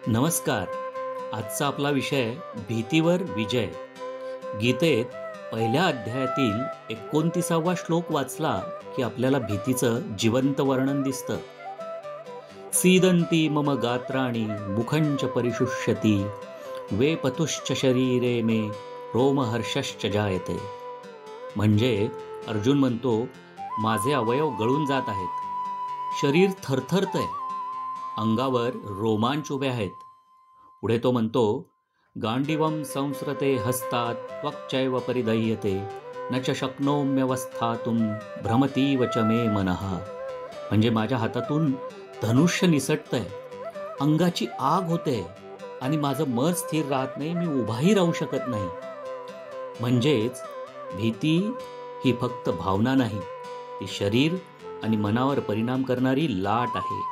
नमस्कार. आजचा आपला विषय भीतीवर विजय. गीतेत पहिल्या अध्यायातील 29वा श्लोक वाचला की आपल्याला भीतीचं जिवंत वर्णन दिसतं. सीदंती मम गात्राणि मुखंच परिशुष्यति वेपतुश्च शरीरे मे रोमहर्षश्च जायते. म्हणजे अर्जुन म्हणतो, माझे अवयव गळून जात आहेत, शरीर थरथरतंय, अंगावर रोमांच उभे आहेत. पुढे तो म्हणतो, गांडीवम संस्रते हस्तात त्वक्चैव परिदह्यते न च शक्नोम्यवस्थातुं भ्रमतीव च मे मनः. म्हणजे माझ्या हातातून धनुष्य निसटतंय, अंगाची आग होते आणि माझं मन स्थिर राहत नाही, मी उभाही राहू शकत नाही. म्हणजेच भीती ही फक्त भावना नाही, ती शरीर आणि मनावर परिणाम करणारी लाट आहे.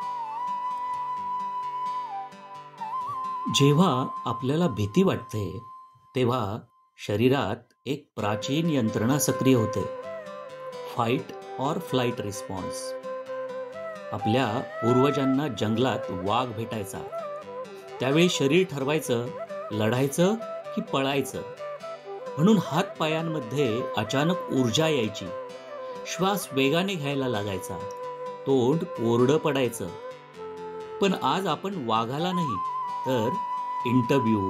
जेव्हा आपल्याला भीती वाटते तेव्हा शरीरात एक प्राचीन यंत्रणा सक्रिय होते, फाईट ऑर फ्लाईट रिस्पॉन्स. आपल्या पूर्वजांना जंगलात वाघ भेटायचा, त्यावेळी शरीर ठरवायचं लढायचं की पळायचं. म्हणून हात पायांमध्ये अचानक ऊर्जा यायची, श्वास वेगाने घ्यायला लागायचा, तोंड कोरडं पडायचं. पण आज आपण वाघाला नाही तर इंटरव्ह्यू,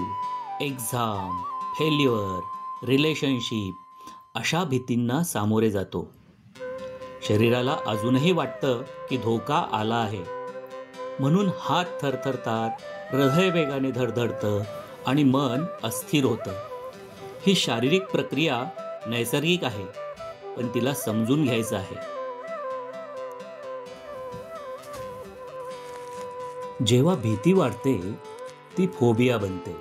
एक्झाम, फेल्युअर, रिलेशनशिप अशा भीतींना सामोरे जातो. शरीराला अजूनही वाटतं की धोका आला आहे, म्हणून हात थरथरतात, हृदय वेगाने धडधडतं आणि मन अस्थिर होतं. ही शारीरिक प्रक्रिया नैसर्गिक आहे, पण तिला समजून घ्यायचं आहे. जेव्हा भीती वाढते ती फोबिया बनते.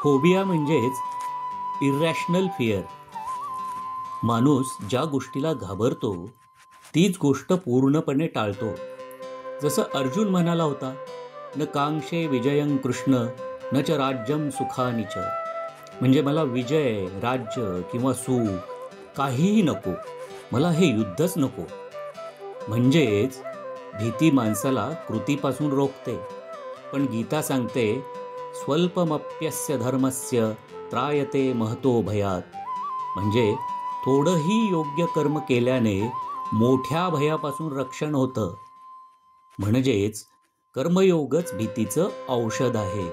फोबिया म्हणजेच इरॅशनल फिअर. माणूस ज्या गोष्टीला घाबरतो तीच गोष्ट पूर्णपणे टाळतो. जसं अर्जुन म्हणाला होता, न कांक्षे विजयं कृष्ण न च राज्यं सुखानि च. म्हणजे मला विजय, राज्य किंवा सुख काहीही नको, मला हे युद्धच नको. म्हणजेच भीती माणसाला कृतीपासून रोखते. पण गीता सांगते, स्वल्पमप्यस्य धर्मस्य त्रायते महतो भयात. म्हणजे थोडंही योग्य कर्म केल्याने मोठ्या भयापासून रक्षण होतं. म्हणजेच कर्मयोगच भीतीचं औषध आहे.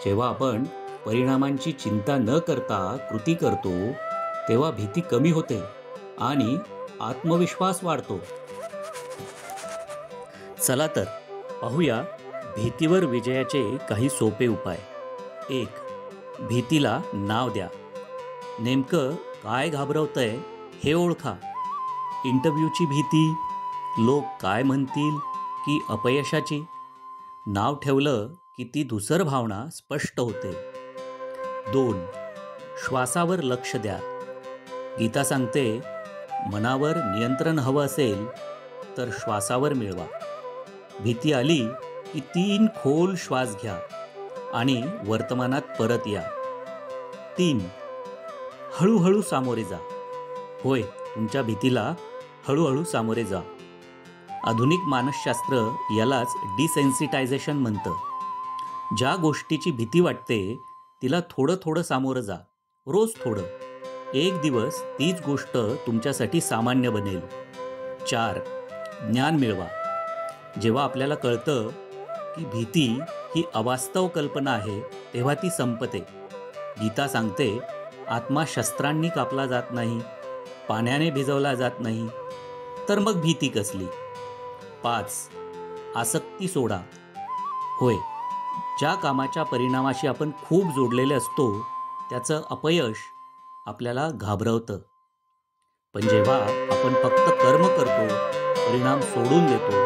जेव्हा आपण परिणामांची चिंता न करता कृती करतो तेव्हा भीती कमी होते आणि आत्मविश्वास वाढतो. चला तर पाहूया भीतीवर विजयाचे काही सोपे उपाय. 1. भीतीला नाव द्या. नेमकं काय घाबरवतंय हे ओळखा. इंटरव्ह्यूची भीती, लोक काय म्हणतील की अपयशाची. नाव ठेवलं की ती धूसर भावना स्पष्ट होते. 2. श्वासावर लक्ष द्या. गीता सांगते, मनावर नियंत्रण हवं असेल तर श्वासावर मिळवा. भीती आली की 3 खोल श्वास घ्या आणि वर्तमानात परत या. 3. हळूहळू सामोरे जा. होय, तुमच्या भीतीला हळूहळू सामोरे जा. आधुनिक मानसशास्त्र यालाच डिसेन्सिटायझेशन म्हणतं. ज्या गोष्टीची भीती वाटते तिला थोडं थोडं सामोरं जा, रोज थोडं. एक दिवस तीच गोष्ट तुमच्यासाठी सामान्य बनेल. 4. ज्ञान मिळवा. जेव्हा आपल्याला कळतं की भीती ही अवास्तव कल्पना आहे तेव्हा ती संपते. गीता सांगते, आत्मा शस्त्रांनी कापला जात नाही, पाण्याने भिजवला जात नाही, तर मग भीती कसली. 5. आसक्ती सोडा. होय, ज्या कामाच्या परिणामाशी आपण खूप जोडलेले असतो त्याचं अपयश आपल्याला घाबरवतं. पण जेव्हा आपण फक्त कर्म करतो, परिणाम सोडून देतो,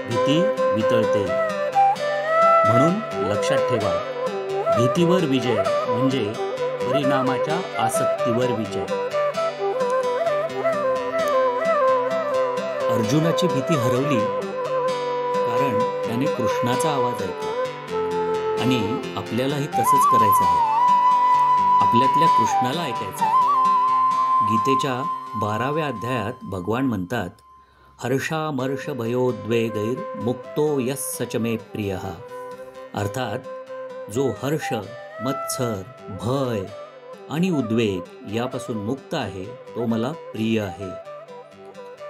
भीती वितळते. म्हणून लक्षात ठेवा, भीतीवर विजय म्हणजे परिणामाच्या आसक्तीवर विजय. अर्जुनाची भीती हरवली कारण त्याने कृष्णाचा आवाज ऐकला. आणि आपल्यालाही तसंच करायचं आहे. आपल्यातल्या कृष्णाला ऐकायचं. गीतेच्या 12व्या अध्यायात भगवान म्हणतात, हर्षामर्ष भयोद्वेगैर मुक्तो यः स च मे प्रियः. अर्थात जो हर्ष, मत्सर, भय आणि उद्वेग यापासून मुक्त आहे तो मला प्रिय आहे.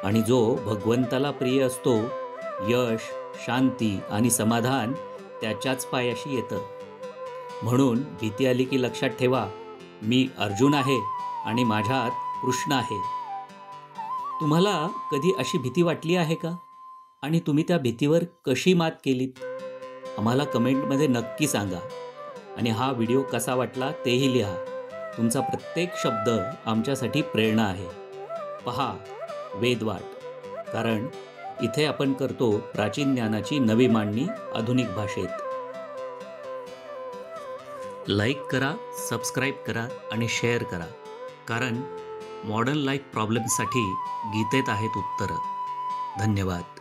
आणि जो भगवंताला प्रिय असतो, यश, शांती आणि समाधान त्याच्याच पायाशी येतं. म्हणून भीती आली की लक्षात ठेवा, मी अर्जुन आहे आणि माझ्यात कृष्ण आहे. तुम्हाला कधी अशी भीती वाटली आहे का? आणि तुम्ही त्या भीतीवर कशी मात केलीत? आम्हाला कमेंटमध्ये नक्की सांगा. आणि हा व्हिडिओ कसा वाटला तेही लिहा. तुमचा प्रत्येक शब्द आमच्यासाठी प्रेरणा आहे. पहा वेदवाट, कारण इथे आपण करतो प्राचीन ज्ञानाची नवी मांडणी आधुनिक भाषेत. लाईक करा, सबस्क्राईब करा आणि शेअर करा, कारण मॉडर्न लाईफ प्रॉब्लेम्ससाठी गीतेत आहेत उत्तरं. धन्यवाद.